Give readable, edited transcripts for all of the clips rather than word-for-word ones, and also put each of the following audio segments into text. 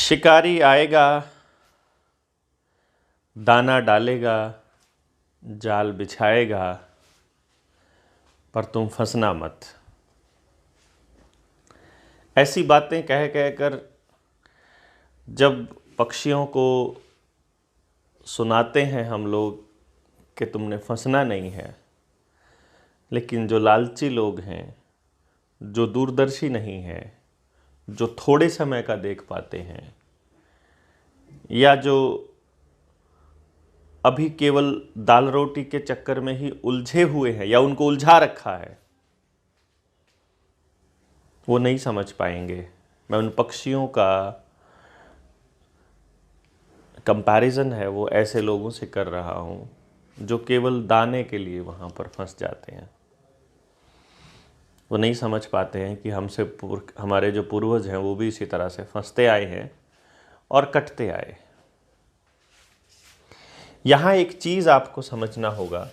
शिकारी आएगा, दाना डालेगा, जाल बिछाएगा, पर तुम फंसना मत। ऐसी बातें कह कह कर जब पक्षियों को सुनाते हैं हम लोग कि तुमने फंसना नहीं है, लेकिन जो लालची लोग हैं, जो दूरदर्शी नहीं हैं, जो थोड़े समय का देख पाते हैं, या जो अभी केवल दाल रोटी के चक्कर में ही उलझे हुए हैं या उनको उलझा रखा है, वो नहीं समझ पाएंगे। मैं उन पक्षियों का कंपैरिजन है वो ऐसे लोगों से कर रहा हूँ जो केवल दाने के लिए वहाँ पर फंस जाते हैं। वो नहीं समझ पाते हैं कि हमारे जो पूर्वज हैं वो भी इसी तरह से फंसते आए हैं और कटते आए। यहाँ एक चीज़ आपको समझना होगा,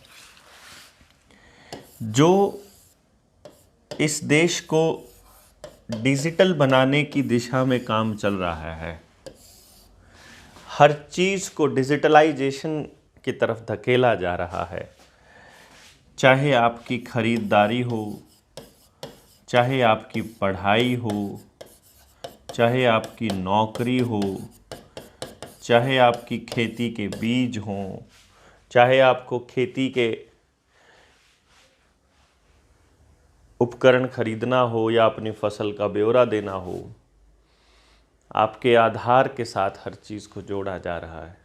जो इस देश को डिजिटल बनाने की दिशा में काम चल रहा है, हर चीज़ को डिजिटलाइजेशन की तरफ धकेला जा रहा है। चाहे आपकी खरीदारी हो, चाहे आपकी पढ़ाई हो, चाहे आपकी नौकरी हो, चाहे आपकी खेती के बीज हों, चाहे आपको खेती के उपकरण खरीदना हो या अपनी फसल का ब्यौरा देना हो, आपके आधार के साथ हर चीज़ को जोड़ा जा रहा है।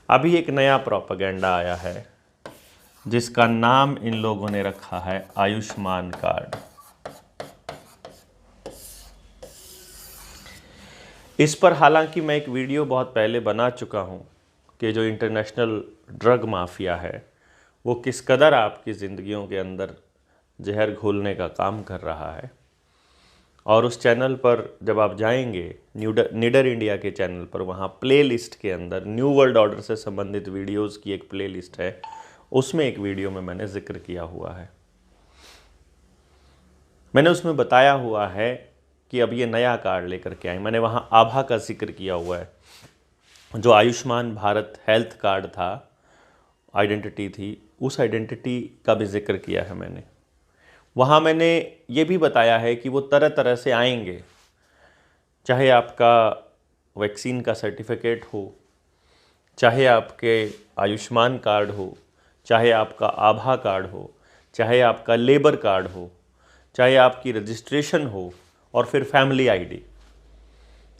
अभी एक नया प्रोपेगेंडा आया है जिसका नाम इन लोगों ने रखा है आयुष्मान कार्ड। इस पर हालांकि मैं एक वीडियो बहुत पहले बना चुका हूं कि जो इंटरनेशनल ड्रग माफिया है वो किस कदर आपकी ज़िंदगियों के अंदर जहर घोलने का काम कर रहा है। और उस चैनल पर जब आप जाएंगे, निडर इंडिया के चैनल पर, वहाँ प्ले लिस्ट के अंदर न्यू वर्ल्ड ऑर्डर से संबंधित वीडियोज़ की एक प्ले लिस्ट है। उसमें एक वीडियो में मैंने जिक्र किया हुआ है। मैंने उसमें बताया हुआ है कि अब ये नया कार्ड लेकर के आए। मैंने वहाँ आभा का जिक्र किया हुआ है। जो आयुष्मान भारत हेल्थ कार्ड था, आइडेंटिटी थी, उस आइडेंटिटी का भी जिक्र किया है मैंने। वहाँ मैंने ये भी बताया है कि वो तरह तरह से आएंगे। चाहे आपका वैक्सीन का सर्टिफिकेट हो, चाहे आपके आयुष्मान कार्ड हो, चाहे आपका आभा कार्ड हो, चाहे आपका लेबर कार्ड हो, चाहे आपकी रजिस्ट्रेशन हो, और फिर फैमिली आईडी।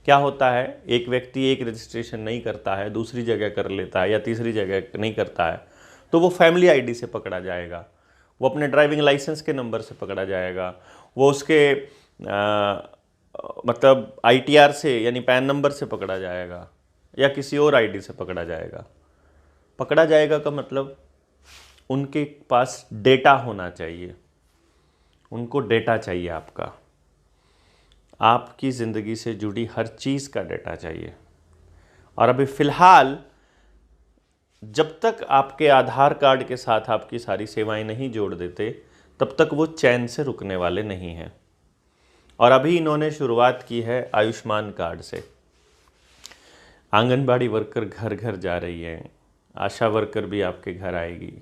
क्या होता है, एक व्यक्ति एक रजिस्ट्रेशन नहीं करता है, दूसरी जगह कर लेता है या तीसरी जगह नहीं करता है, तो वो फैमिली आईडी से पकड़ा जाएगा, वो अपने ड्राइविंग लाइसेंस के नंबर से पकड़ा जाएगा, वो उसके मतलब आईटीआर से यानी पैन नंबर से पकड़ा जाएगा, या किसी और आईडी से पकड़ा जाएगा। पकड़ा जाएगा का मतलब उनके पास डेटा होना चाहिए, उनको डेटा चाहिए आपका, आपकी ज़िंदगी से जुड़ी हर चीज़ का डेटा चाहिए। और अभी फ़िलहाल जब तक आपके आधार कार्ड के साथ आपकी सारी सेवाएं नहीं जोड़ देते, तब तक वो चैन से रुकने वाले नहीं हैं। और अभी इन्होंने शुरुआत की है आयुष्मान कार्ड से। आंगनबाड़ी वर्कर घर घर जा रही हैं, आशा वर्कर भी आपके घर आएगी।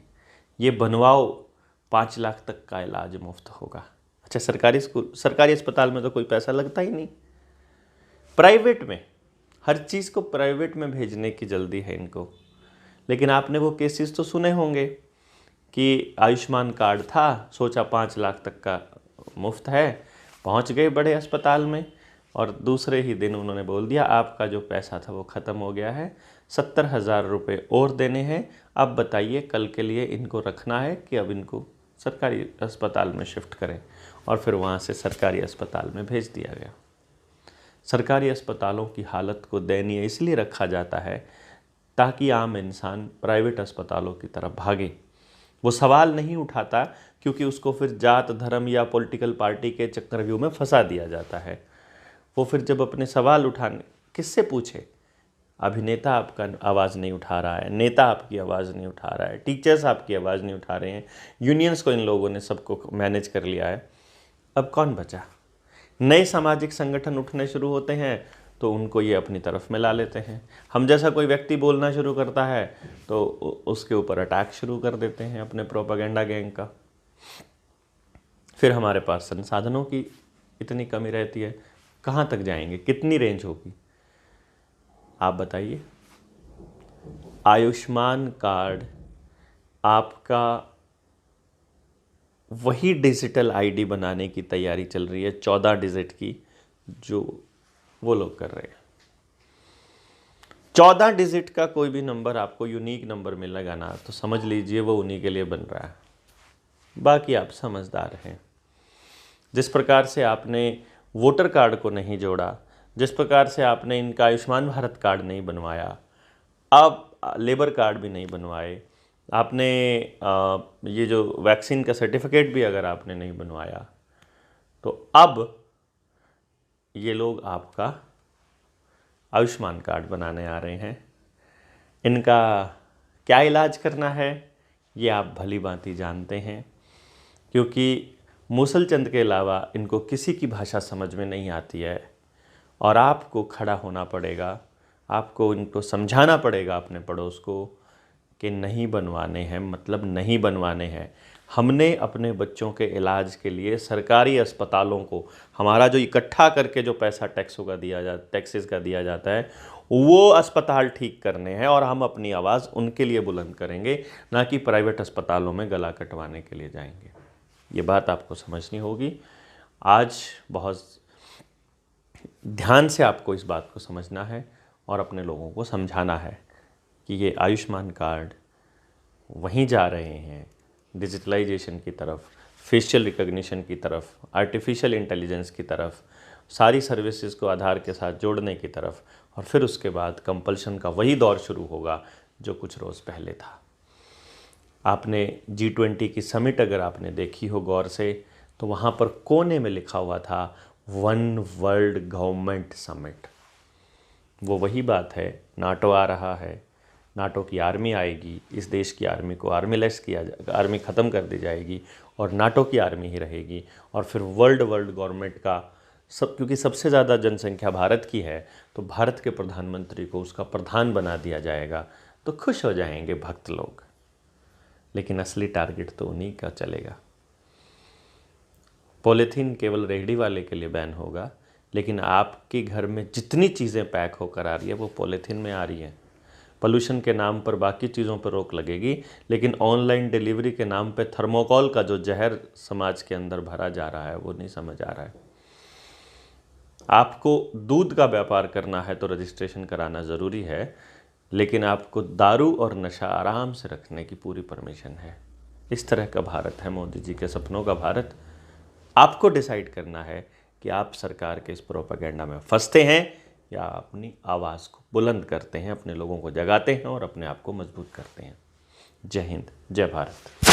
ये बनवाओ, 5 लाख तक का इलाज मुफ्त होगा। अच्छा, सरकारी अस्पताल में तो कोई पैसा लगता ही नहीं। प्राइवेट में हर चीज़ को प्राइवेट में भेजने की जल्दी है इनको। लेकिन आपने वो केसेस तो सुने होंगे कि आयुष्मान कार्ड था, सोचा 5 लाख तक का मुफ्त है, पहुंच गए बड़े अस्पताल में और दूसरे ही दिन उन्होंने बोल दिया आपका जो पैसा था वो ख़त्म हो गया है, 70,000 रुपये और देने हैं। अब बताइए कल के लिए इनको रखना है कि अब इनको सरकारी अस्पताल में शिफ्ट करें। और फिर वहाँ से सरकारी अस्पताल में भेज दिया गया। सरकारी अस्पतालों की हालत को दयनीय इसलिए रखा जाता है ताकि आम इंसान प्राइवेट अस्पतालों की तरफ भागे। वो सवाल नहीं उठाता क्योंकि उसको फिर जात धर्म या पॉलिटिकल पार्टी के चक्रव्यूह में फंसा दिया जाता है। वो फिर जब अपने सवाल उठाने, किससे पूछे? अभिनेता आपका आवाज़ नहीं उठा रहा है, नेता आपकी आवाज़ नहीं उठा रहा है, टीचर्स आपकी आवाज़ नहीं उठा रहे हैं, यूनियंस को इन लोगों ने सबको मैनेज कर लिया है। अब कौन बचा? नए सामाजिक संगठन उठने शुरू होते हैं तो उनको ये अपनी तरफ मिला लेते हैं। हम जैसा कोई व्यक्ति बोलना शुरू करता है तो उसके ऊपर अटैक शुरू कर देते हैं अपने प्रोपेगेंडा गैंग का। फिर हमारे पास संसाधनों की इतनी कमी रहती है, कहाँ तक जाएंगे, कितनी रेंज होगी, आप बताइए। आयुष्मान कार्ड आपका वही डिजिटल आईडी बनाने की तैयारी चल रही है 14 डिजिट की, जो वो लोग कर रहे हैं। 14 डिजिट का कोई भी नंबर आपको यूनिक नंबर मिलेगा ना, तो समझ लीजिए वो उन्हीं के लिए बन रहा है। बाकी आप समझदार हैं। जिस प्रकार से आपने वोटर कार्ड को नहीं जोड़ा, जिस प्रकार से आपने इनका आयुष्मान भारत कार्ड नहीं बनवाया, आप लेबर कार्ड भी नहीं बनवाए, आपने ये जो वैक्सीन का सर्टिफिकेट भी अगर आपने नहीं बनवाया, तो अब ये लोग आपका आयुष्मान कार्ड बनाने आ रहे हैं। इनका क्या इलाज करना है ये आप भली भांति जानते हैं, क्योंकि मूसलचंद के अलावा इनको किसी की भाषा समझ में नहीं आती है और आपको खड़ा होना पड़ेगा, आपको इनको समझाना पड़ेगा अपने पड़ोस को कि नहीं बनवाने हैं मतलब नहीं बनवाने हैं। हमने अपने बच्चों के इलाज के लिए सरकारी अस्पतालों को, हमारा जो इकट्ठा करके जो पैसा टैक्सेस का दिया जाता है, वो अस्पताल ठीक करने हैं और हम अपनी आवाज़ उनके लिए बुलंद करेंगे, ना कि प्राइवेट अस्पतालों में गला कटवाने के लिए जाएंगे। ये बात आपको समझनी होगी। आज बहुत ध्यान से आपको इस बात को समझना है और अपने लोगों को समझाना है कि ये आयुष्मान कार्ड वहीं जा रहे हैं डिजिटलाइजेशन की तरफ, फेशियल रिकग्निशन की तरफ, आर्टिफिशियल इंटेलिजेंस की तरफ, सारी सर्विसेज को आधार के साथ जोड़ने की तरफ, और फिर उसके बाद कंपल्शन का वही दौर शुरू होगा जो कुछ रोज़ पहले था। आपने G20 की समिट अगर आपने देखी हो गौर से, तो वहाँ पर कोने में लिखा हुआ था वन वर्ल्ड गवर्नमेंट समिट। वो वही बात है, नाटो आ रहा है, नाटो की आर्मी आएगी, इस देश की आर्मी को आर्मीलेस किया जाएगा, आर्मी ख़त्म कर दी जाएगी और नाटो की आर्मी ही रहेगी। और फिर वर्ल्ड गवर्नमेंट का क्योंकि सबसे ज़्यादा जनसंख्या भारत की है, तो भारत के प्रधानमंत्री को उसका प्रधान बना दिया जाएगा, तो खुश हो जाएंगे भक्त लोग। लेकिन असली टारगेट तो उन्हीं का चलेगा। पॉलीथीन केवल रेहड़ी वाले के लिए बैन होगा, लेकिन आपके घर में जितनी चीज़ें पैक होकर आ रही है वो पॉलीथीन में आ रही हैं। पोल्यूशन के नाम पर बाकी चीज़ों पर रोक लगेगी, लेकिन ऑनलाइन डिलीवरी के नाम पे थर्मोकोल का जो जहर समाज के अंदर भरा जा रहा है वो नहीं समझ आ रहा है। आपको दूध का व्यापार करना है तो रजिस्ट्रेशन कराना ज़रूरी है, लेकिन आपको दारू और नशा आराम से रखने की पूरी परमिशन है। इस तरह का भारत है मोदी जी के सपनों का भारत। आपको डिसाइड करना है कि आप सरकार के इस प्रोपेगेंडा में फंसते हैं या अपनी आवाज़ को बुलंद करते हैं, अपने लोगों को जगाते हैं और अपने आप को मजबूत करते हैं। जय हिंद, जय भारत।